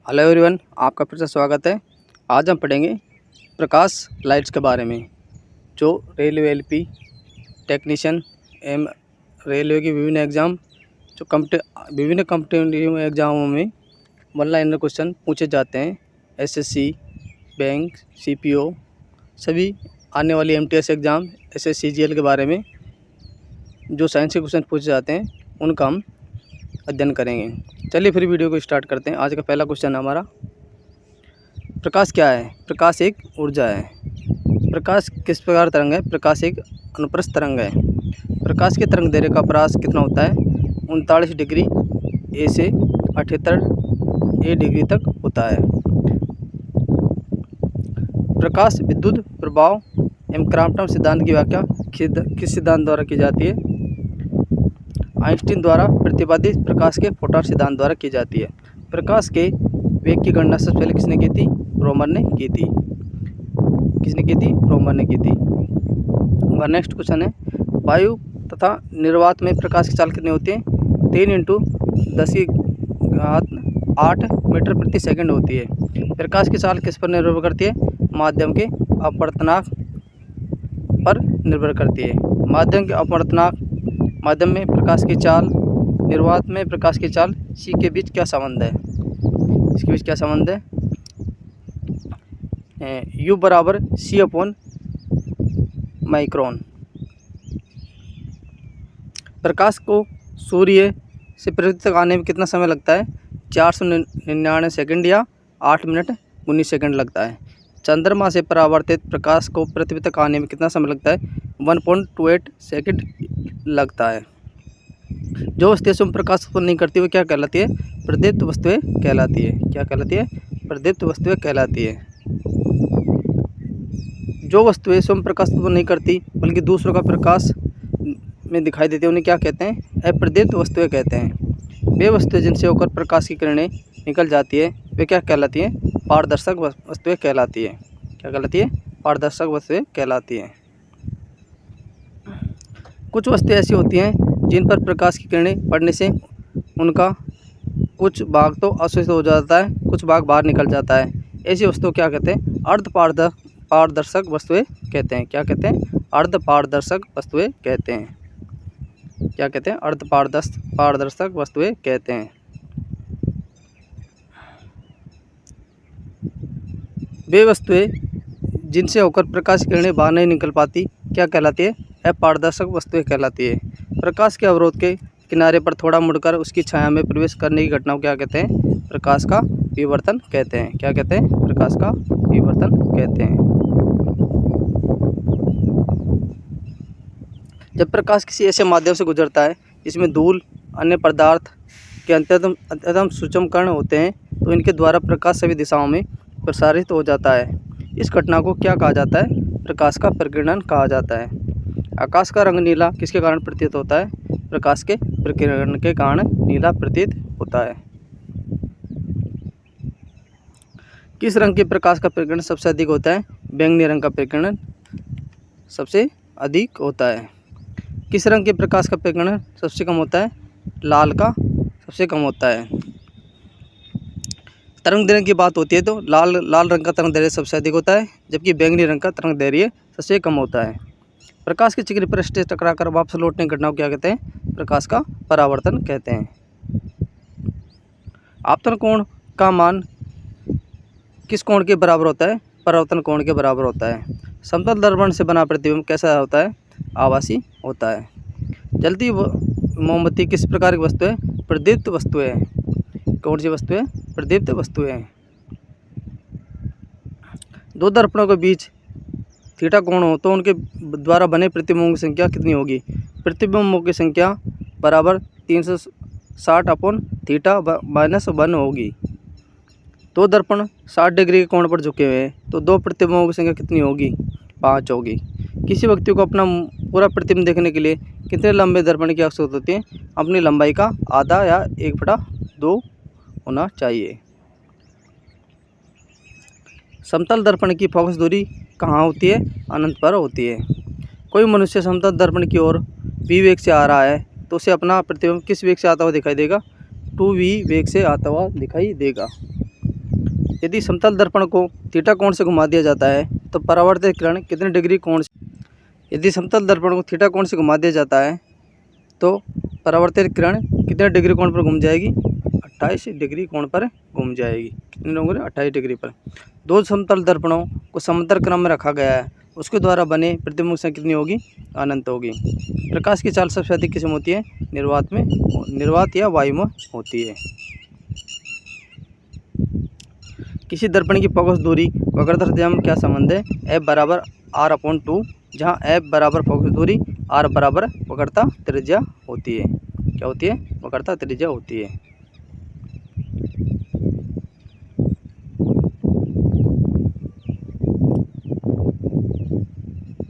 Hello everyone, आपका फिर से स्वागत है। आज हम पढ़ेंगे प्रकाश लाइट्स के बारे में, जो railway LP technician M railway की विभिन्न एग्ज़ाम जो विभिन्न कॉम्पिटिटिव एग्ज़ामों में वन लाइनर क्वेश्चन पूछे जाते हैं। एसएससी, बैंक, सीपीओ, सभी आने वाली एमटीएस एग्ज़ाम, एसएससीजीएल के बारे में जो साइंस के क्वेश्चन पूछे जाते हैं उनका हम अध्ययन करेंगे। चलिए फिर वीडियो को स्टार्ट करते हैं। आज का पहला क्वेश्चन हमारा, प्रकाश क्या है? प्रकाश एक ऊर्जा है। प्रकाश किस प्रकार तरंग है? प्रकाश एक अनुप्रस्थ तरंग है। प्रकाश के तरंग दैर्घ्य का परास कितना होता है? 39 डिग्री ए से 78 ए डिग्री तक होता है। प्रकाश विद्युत प्रभाव एवं क्वांटम सिद्धांत की व्याख्या किस सिद्धांत द्वारा की जाती है? आइंस्टीन द्वारा प्रतिपादित प्रकाश के फोटॉन सिद्धांत द्वारा की जाती है। प्रकाश के वेग की गणना सबसे पहले किसने की थी? रोमर ने की थी। किसने की थी? रोमर ने की थी। हमारा नेक्स्ट क्वेश्चन है, वायु तथा निर्वात में प्रकाश की चाल कितनी होती है? 3 × 10⁸ मीटर प्रति सेकंड होती है। प्रकाश की चाल किस पर निर्भर करती है? माध्यम के अपवर्तनांक पर निर्भर करती है। माध्यम के अपवर्तनांक, माध्यम में प्रकाश की चाल, निर्वात में प्रकाश की चाल, सी के बीच क्या संबंध है? इसके बीच क्या संबंध है? U बराबर C/μ। प्रकाश को सूर्य से पृथ्वी तक आने में कितना समय लगता है? 499 सेकंड या 8 मिनट 19 सेकंड लगता है। चंद्रमा से परावर्तित प्रकाश को पृथ्वी तक आने में कितना समय लगता है? 1.28 सेकंड लगता है। जो वस्तुएं स्वयं प्रकाश उत्पन्न नहीं करती वो क्या कहलाती है? प्रदीप्त वस्तुएं कहलाती है। क्या कहलाती है? प्रदीप्त वस्तुएं कहलाती है। जो वस्तुएं स्वयं प्रकाश उत्पन्न नहीं करती बल्कि दूसरों का प्रकाश में दिखाई देती है उन्हें क्या कहते हैं? अप्रदीप्त वस्तुएं कहते हैं। वे वस्तुएं जिनसे होकर प्रकाश की किरणें निकल जाती है वे क्या कहलाती हैं? पारदर्शक वस्तुएं कहलाती है। क्या कहलाती है? पारदर्शक वस्तुएं कहलाती हैं। कुछ वस्तुएं ऐसी होती हैं जिन पर प्रकाश की किरणें पड़ने से उनका कुछ भाग तो अवशोषित हो जाता है, कुछ भाग बाहर निकल जाता है। ऐसी वस्तुओं क्या कहते हैं? पारदर्शक वस्तुएं कहते हैं। क्या कहते हैं? अर्धपारदर्शक वस्तुएं कहते हैं। क्या कहते हैं? पारदर्शक वस्तुएं कहते हैं। वे वस्तुएं जिनसे होकर प्रकाश की किरणें बाहर नहीं निकल पाती क्या कहलाती है? अपारदर्शक वस्तुएं कहलाती है। प्रकाश के अवरोध के किनारे पर थोड़ा मुड़कर उसकी छाया में प्रवेश करने की घटना को क्या कहते हैं? प्रकाश का विवर्तन कहते हैं। क्या कहते हैं? प्रकाश का विवर्तन कहते हैं। जब प्रकाश किसी ऐसे माध्यम से गुजरता है जिसमें धूल, अन्य पदार्थ के अत्यंत सूक्ष्म कण होते हैं तो इनके द्वारा प्रकाश सभी दिशाओं में प्रसारित हो जाता है। इस घटना को क्या कहा जाता है? प्रकाश का प्रकीर्णन कहा जाता है। आकाश का रंग नीला किसके कारण प्रतीत होता है? प्रकाश के प्रकीर्णन के कारण नीला प्रतीत होता है। किस रंग के प्रकाश का प्रकीर्णन सबसे अधिक होता है? बैंगनी रंग का प्रकीर्णन सबसे अधिक होता है। किस रंग के प्रकाश का प्रकीर्णन सबसे कम होता है? लाल का सबसे कम होता है। तरंग दैर्घ्य की बात होती है तो लाल रंग का तरंग दैर्घ्य सबसे अधिक होता है, जबकि बैंगनी रंग का तरंग दैर्घ्य सबसे कम होता है। प्रकाश की चिकनी पृष्ठ से टकराकर वापस लौटने की घटना को क्या कहते हैं? प्रकाश का परावर्तन कहते हैं। आपतन कोण का मान किस कोण के बराबर होता है? परावर्तन कोण के बराबर होता है। समतल दर्पण से बना प्रतिबिंब कैसा होता है? आभासी होता है। जलती मोमबत्ती किस प्रकार की वस्तु है? प्रदीप्त वस्तुएं हैं। कौन सी वस्तुएं? प्रदीप्त वस्तुएं हैं। दो दर्पणों के बीच थीटा कोण हो तो उनके द्वारा बने प्रतिबिंबों की संख्या कितनी होगी? प्रतिबिंबों की संख्या बराबर 360/θ-1 होगी। दो दर्पण 60 डिग्री के कोण पर झुके हुए हैं तो दो प्रतिबिंबों की संख्या कितनी होगी? 5 होगी। किसी व्यक्ति को अपना पूरा प्रतिबिंब देखने के लिए कितने लंबे दर्पण की आवश्यकता होती है? अपनी लंबाई का आधा या 1/2 होना चाहिए। समतल दर्पण की फोकस दूरी कहाँ होती है? अनंत पर होती है। कोई मनुष्य समतल दर्पण की ओर v वेग से आ रहा है तो उसे अपना प्रतिबिंब किस वेग से आता हुआ दिखाई देगा? 2v वेग से आता हुआ दिखाई देगा। यदि समतल दर्पण को थीटा कोण से घुमा दिया जाता है तो परावर्तित किरण कितने डिग्री कोण से यदि समतल दर्पण को थीटा कोण से घुमा दिया जाता है तो परावर्तित किरण कितने डिग्री कोण पर घूम जाएगी? 28 डिग्री कोण पर घूम जाएगी। कितने होंगे? 28 डिग्री पर। दो समतल दर्पणों को समांतर क्रम में रखा गया है, उसके द्वारा बने प्रतिबिंब संख्या कितनी होगी? अनंत होगी। प्रकाश की चाल सबसे अधिक किसमें होती है? निर्वात या वायु में होती है। किसी दर्पण की फोकस दूरी वक्रता त्रिज्या में क्या संबंध है? F बराबर R/2, जहाँ F बराबर फोकस दूरी, R बराबर वक्रता त्रिज्या होती है। क्या होती है? वक्रता त्रिज्या होती है।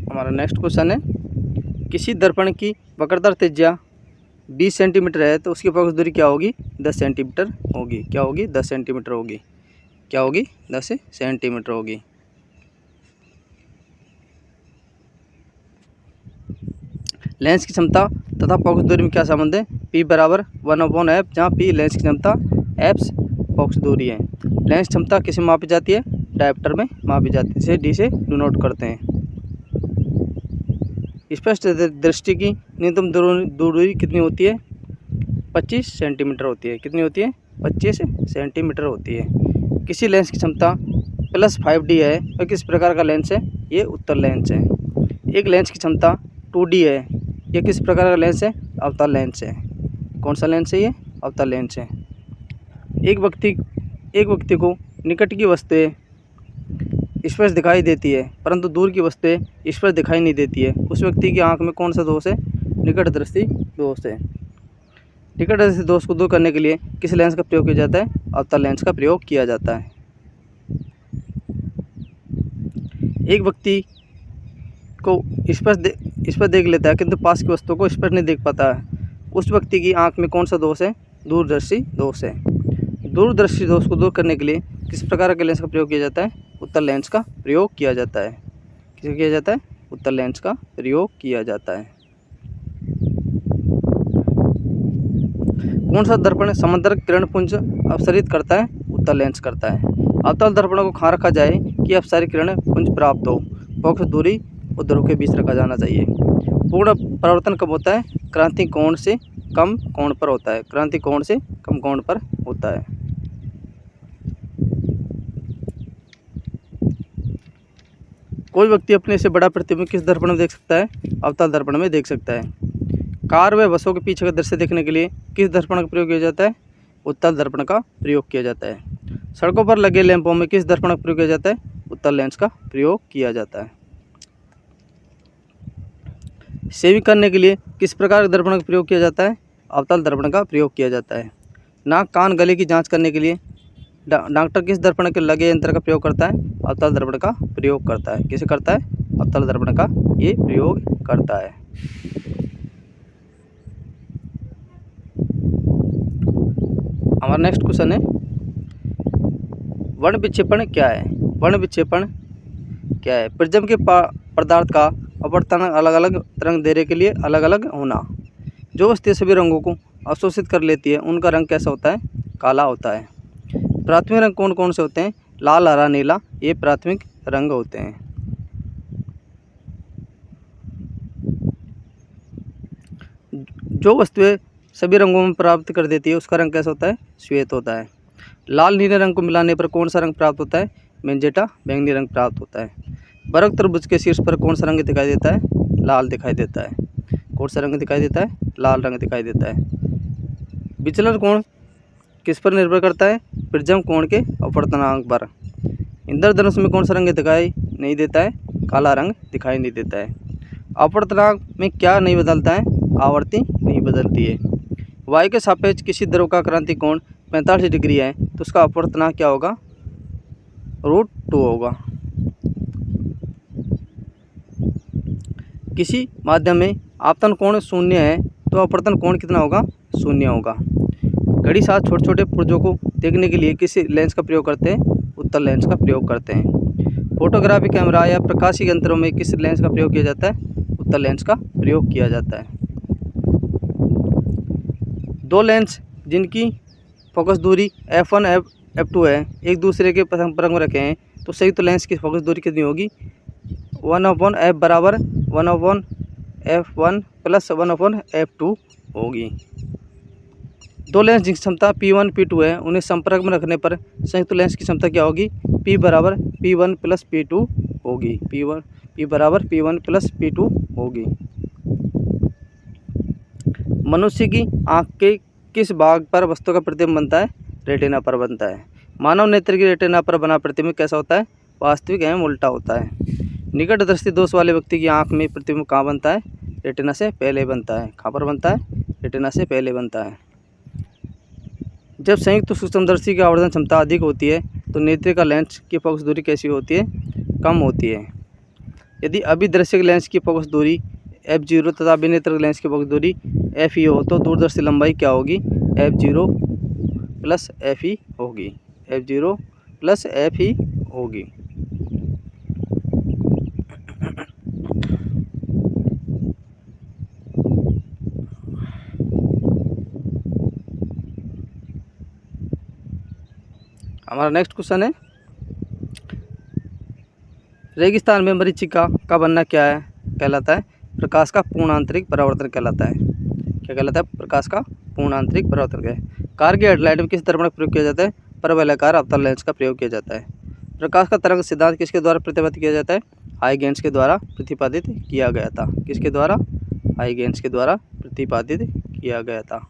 हमारा नेक्स्ट क्वेश्चन है, किसी दर्पण की वक्रता त्रिज्या 20 सेंटीमीटर है तो उसकी फोकस दूरी क्या होगी? 10 सेंटीमीटर होगी। क्या होगी? 10 सेंटीमीटर होगी। क्या होगी? 10 सेंटीमीटर होगी। लेंस की क्षमता तथा फोकस दूरी में क्या संबंध है? P बराबर 1/f, जहाँ P लेंस की क्षमता, F फोकस दूरी है। लेंस क्षमता किसे मापी जाती है? डायोप्टर में मापी जाती है, जिसे D से डिनोट करते हैं। स्पष्ट दृष्टि की न्यूनतम दूरी कितनी होती है? 25 सेंटीमीटर होती है। कितनी होती है? 25 सेंटीमीटर होती है। किसी लेंस की क्षमता +5D है और किस प्रकार का लेंस है? ये उत्तल लेंस है। एक लेंस की क्षमता 2D है, ये किस प्रकार का लेंस है? अवतल लेंस है। कौन सा लेंस है ये? अवतल लेंस है। एक व्यक्ति को निकट की वस्तुएं स्पष्ट दिखाई देती है परंतु दूर की वस्तुएं स्पष्ट दिखाई नहीं देती है, उस व्यक्ति की आंख में कौन सा दोष है? निकट दृष्टि दोष है। निकट दृष्टि दोष को दूर करने के लिए किस लेंस का प्रयोग किया जाता है? अवतल लेंस का प्रयोग किया जाता है। एक व्यक्ति को स्पष्ट देख लेता है किंतु पास की वस्तु को स्पष्ट नहीं देख पाता है, उस व्यक्ति की आंख में कौन सा दोष है? दूरदर्शी दोष है। दूरदर्शी दोष को दूर करने के लिए किस प्रकार के लेंस का प्रयोग किया जाता है? उत्तल लेंस का प्रयोग किया जाता है। किसका किया जाता है? उत्तल लेंस का प्रयोग किया जाता है। कौन सा दर्पण समांतर किरण पुंज अपसरित करता है? उत्तल लेंस करता है। अवतल दर्पणों को कहाँ रखा जाए कि अपसारी किरण पुंज प्राप्त हो? फोकस दूरी और ध्रुव के बीच रखा जाना चाहिए। पूर्ण परावर्तन कब होता है? क्रांति कोण से कम कोण पर होता है। क्रांति कोण से कम कोण पर होता है। कोई व्यक्ति अपने से बड़ा प्रतिबिंब किस दर्पण में देख सकता है? अवतल दर्पण में देख सकता है। कार व बसों के पीछे का दृश्य देखने के लिए किस दर्पण का प्रयोग किया जाता है? उत्तल दर्पण का प्रयोग किया जाता है। सड़कों पर लगे लैंपों में किस दर्पण का प्रयोग किया जाता है? उत्तल लेंस का प्रयोग किया जाता है। शेविंग करने के लिए किस प्रकार के दर्पण का प्रयोग किया जाता है? अवतल दर्पण का प्रयोग किया जाता है। नाक, कान, गले की जांच करने के लिए डॉक्टर किस दर्पण के लगे यंत्र का प्रयोग करता है? अवतल दर्पण का प्रयोग करता है। किसे करता है? अवतल दर्पण का ये प्रयोग करता है। हमारा नेक्स्ट क्वेश्चन है, वर्ण विक्षेपण क्या है? वर्ण विक्षेपण क्या है? प्रिज्म के पदार्थ का अपवर्तन अलग अलग रंग देने के लिए अलग अलग होना। जो वस्तुएं सभी रंगों को अवशोषित कर लेती है उनका रंग कैसा होता है? काला होता है। प्राथमिक रंग कौन कौन से होते हैं? लाल, हरा, नीला, ये प्राथमिक रंग होते हैं। जो वस्तुएं सभी रंगों में प्राप्त कर देती है उसका रंग कैसा होता है? श्वेत होता है। लाल नीले रंग को मिलाने पर कौन सा रंग प्राप्त होता है? मैजेंटा बैंगनी रंग प्राप्त होता है। बरक तरबूज के शीर्ष पर कौन सा रंग दिखाई देता है? लाल दिखाई देता है। कौन सा रंग दिखाई देता है? लाल रंग दिखाई देता है। विचलन कोण किस पर निर्भर करता है? प्रिज्म कोण के अपवर्तनांक पर। इंद्रधनुष में कौन सा रंग दिखाई नहीं देता है? काला रंग दिखाई नहीं देता है। अपवर्तनांक में क्या नहीं बदलता है? आवृत्ति नहीं बदलती है। वायु के सापेक्ष किसी द्रव का क्रांति कोण 45 डिग्री है तो उसका अपवर्तनांक क्या होगा? √2 होगा। किसी माध्यम में आपतन कोण 0 है तो अपवर्तन कोण कितना होगा? 0 होगा। घड़ी साथ छोटे छोटे पुर्जों को देखने के लिए किस लेंस का प्रयोग करते हैं? उत्तल लेंस का प्रयोग करते हैं। फोटोग्राफी कैमरा या प्रकाशिक यंत्रों में किस लेंस का प्रयोग किया जाता है? उत्तल लेंस का प्रयोग किया जाता है। दो लेंस जिनकी फोकस दूरी f1 F2 है, एक दूसरे के संपर्क में रखे हैं तो संयुक्त लेंस की फोकस दूरी कितनी होगी? 1/f बराबर 1/f1 प्लस 1/f2 होगी। दो लेंस जिनकी क्षमता P1 P2 है, उन्हें संपर्क में रखने पर संयुक्त लेंस की क्षमता क्या होगी? P बराबर P1 प्लस P2 होगी। P बराबर P1 प्लस P2 होगी। मनुष्य की आँख के किस भाग पर वस्तु का प्रतिबिंब बनता है? रेटिना पर बनता है। मानव नेत्र की रेटिना पर बना प्रतिबिंब कैसा होता है? वास्तविक एवं उल्टा होता है। निकट दृष्टि दोष वाले व्यक्ति की आँख में प्रतिबिंब कहाँ बनता है? रेटिना से पहले बनता है। कहाँ पर बनता है? रेटिना से पहले बनता है। जब संयुक्त सूक्ष्मदर्शी की आवर्धन क्षमता अधिक होती है तो नेत्रिका लेंस की फोकस दूरी कैसी होती है? कम होती है। यदि अभिदर्शक लेंस की फोकस दूरी f0 तथा विनेत्रक लेंस की फोकस दूरी fe हो तो दूरदर्शी लंबाई क्या होगी? f0 प्लस fe होगी। f0 प्लस fe होगी। हमारा नेक्स्ट क्वेश्चन है, रेगिस्तान में मरीचिका का बनना क्या है कहलाता है? प्रकाश का पूर्ण आंतरिक परावर्तन कहलाता है। क्या कहलाता है? प्रकाश का पूर्ण आंतरिक परावर्तन है। कार की हेडलाइट में किस दर्पण का प्रयोग किया जाता है? परवलयाकार अवतल लेंस का प्रयोग किया जाता है। प्रकाश का तरंग सिद्धांत किसके द्वारा प्रतिपादित किया जाता है? हाइगेंस के द्वारा प्रतिपादित किया गया था। किसके द्वारा? हाइगेंस के द्वारा प्रतिपादित किया गया था।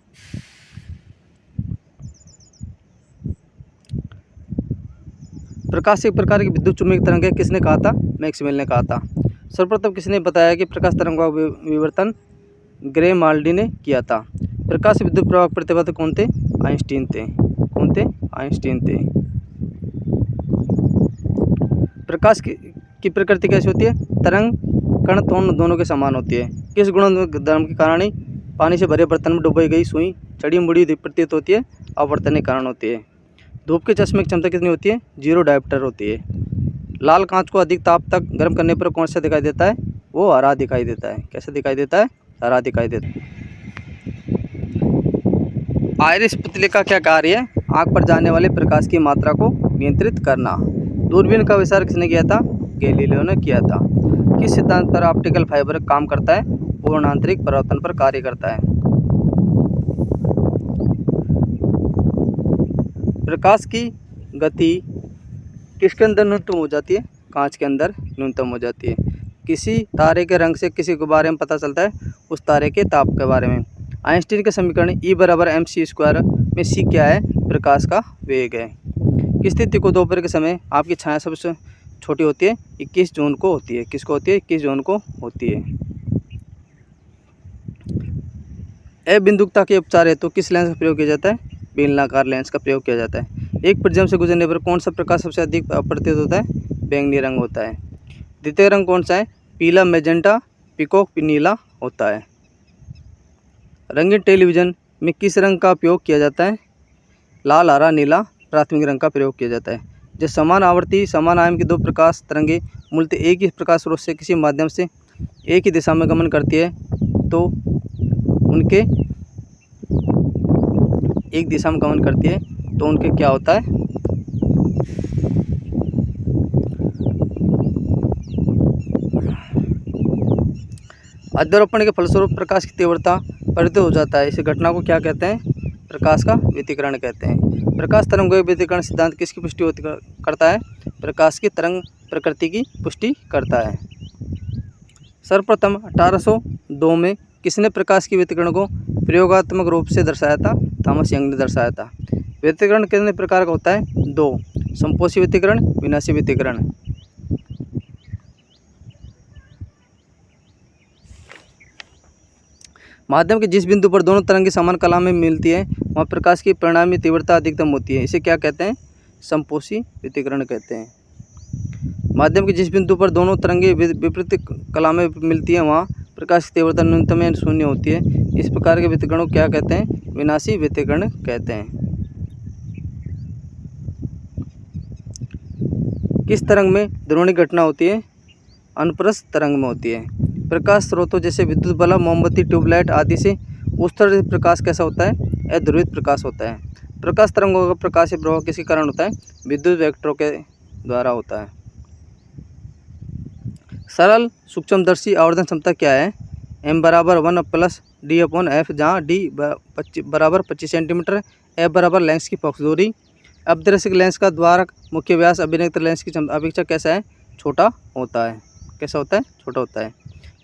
प्रकाश एक प्रकार की विद्युत चुंबकीय तरंग है, किसने कहा था? मैक्सवेल ने कहा था। सर्वप्रथम किसने बताया कि प्रकाश तरंग का विवर्तन? ग्रेमाल्डी ने किया था। प्रकाश से विद्युत प्रवाह प्रतिपादक कौन थे? आइंस्टीन थे। कौन थे? आइंस्टीन थे। प्रकाश की प्रकृति कैसी होती है? तरंग कण दोनों के समान होती है। किस गुणधर्म के कारण ही पानी से भरे बर्तन में डुबोई गई सुई चढ़ी मुड़ी प्रतीत होती है? आवर्तन के कारण होती है। धूप के चश्मे की क्षमता कितनी होती है? 0 डायोप्टर होती है। लाल कांच को अधिक ताप तक गर्म करने पर कौन सा दिखाई देता है? वो हरा दिखाई देता है। कैसा दिखाई देता है? हरा दिखाई देता है। आइरिस पुतली का क्या कार्य है? आंख पर जाने वाले प्रकाश की मात्रा को नियंत्रित करना। दूरबीन का आविष्कार किसने किया था? गैलीलियो ने किया था। किस सिद्धांत पर ऑप्टिकल फाइबर काम करता है? पूर्ण आंतरिक परावर्तन पर कार्य करता है। प्रकाश की गति किसके अंदर न्यूनतम हो जाती है? कांच के अंदर न्यूनतम हो जाती है। किसी तारे के रंग से किसी के बारे में पता चलता है? उस तारे के ताप के बारे में। आइंस्टीन के समीकरण E बराबर mc² में c क्या है? प्रकाश का वेग है। किस तिथि को दोपहर के समय आपकी छाया सबसे छोटी होती है? 21 जून को होती है। किसको होती है? 21 जून को होती है। अबिंदुकता के उपचार हेतु किस लेंस का प्रयोग किया जाता है? बेलनाकार लेंस का प्रयोग किया जाता है। एक प्रिज्म से गुजरने पर कौन सा प्रकाश सबसे अधिक अपवर्तित होता है? बैंगनी रंग होता है। द्वितीय रंग कौन सा है? पीला, मैजेंटा, पीकॉक, नीला होता है। रंगीन टेलीविज़न में किस रंग का उपयोग किया जाता है? लाल, हरा, नीला प्राथमिक रंग का प्रयोग किया जाता है। जब समान आवर्ती समान आयाम की दो प्रकाश तरंगें मूलतः एक ही प्रकाश स्रोत से किसी माध्यम से एक ही दिशा में गमन करती है तो उनके एक दिशा में गमन करती है तो उनके क्या होता है? अध्यारोपण के फलस्वरूप प्रकाश की तीव्रता परिवर्तित हो जाता है। इस घटना को क्या कहते हैं? प्रकाश का व्यतिकरण कहते हैं। प्रकाश तरंगों के व्यतिकरण सिद्धांत किसकी पुष्टि करता है? प्रकाश की तरंग प्रकृति की पुष्टि करता है। सर्वप्रथम 1802 में किसने प्रकाश की व्यतिकरण को प्रयोगात्मक रूप से दर्शाया था? थॉमस यंग ने दर्शाया था। व्यतिकरण कितने प्रकार का होता है? 2, संपोषी व्यतिकरण, विनाशी व्यतिकरण। माध्यम के जिस बिंदु पर दोनों तरंगें समान कला में मिलती है वहाँ प्रकाश की परिणामी तीव्रता अधिकतम होती है। इसे क्या कहते हैं? संपोषी व्यतिकरण कहते हैं। माध्यम के जिस बिंदु पर दोनों तरंगें विपरीत कला में मिलती है वहाँ प्रकाश की तीव्रता न्यूनतम या शून्य होती है। इस प्रकार के व्यतिकरण को क्या कहते हैं? विनाशी व्यतिकरण कहते हैं। किस तरंग में ध्रुवणिक घटना होती है? अनुप्रस्थ तरंग में होती है। प्रकाश स्रोतों जैसे विद्युत बल्ब, मोमबत्ती, ट्यूबलाइट आदि से उत्सर्जित प्रकाश कैसा होता है? अध्रुवित प्रकाश होता है। प्रकाश तरंगों का प्रकाशीय प्रभाव किसके कारण होता है? विद्युत वेक्टरों के द्वारा होता है। सरल सूक्ष्मदर्शी आवर्धन क्षमता क्या है? m बराबर 1 प्लस d अपॉन f, जहाँ d बराबर 25 सेंटीमीटर, f बराबर लेंस की फोकस दूरी। अपदर्शक लेंस का द्वारक मुख्य व्यास अभिनेत्र लेंस की अपेक्षा कैसा है? छोटा होता है। कैसा होता है? छोटा होता है।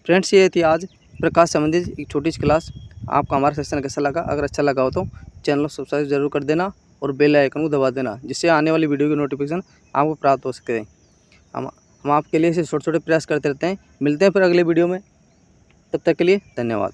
फ्रेंड्स, ये थी आज प्रकाश संबंधित एक छोटी सी क्लास। आपको हमारा सेशन कैसा लगा? अगर अच्छा लगा हो तो चैनल को सब्सक्राइब जरूर कर देना और बेल आइकन को दबा देना, जिससे आने वाली वीडियो की नोटिफिकेशन आपको प्राप्त हो सके। हम आपके लिए ऐसे छोटे छोटे प्रयास करते रहते हैं। मिलते हैं फिर अगले वीडियो में, तब तक के लिए धन्यवाद।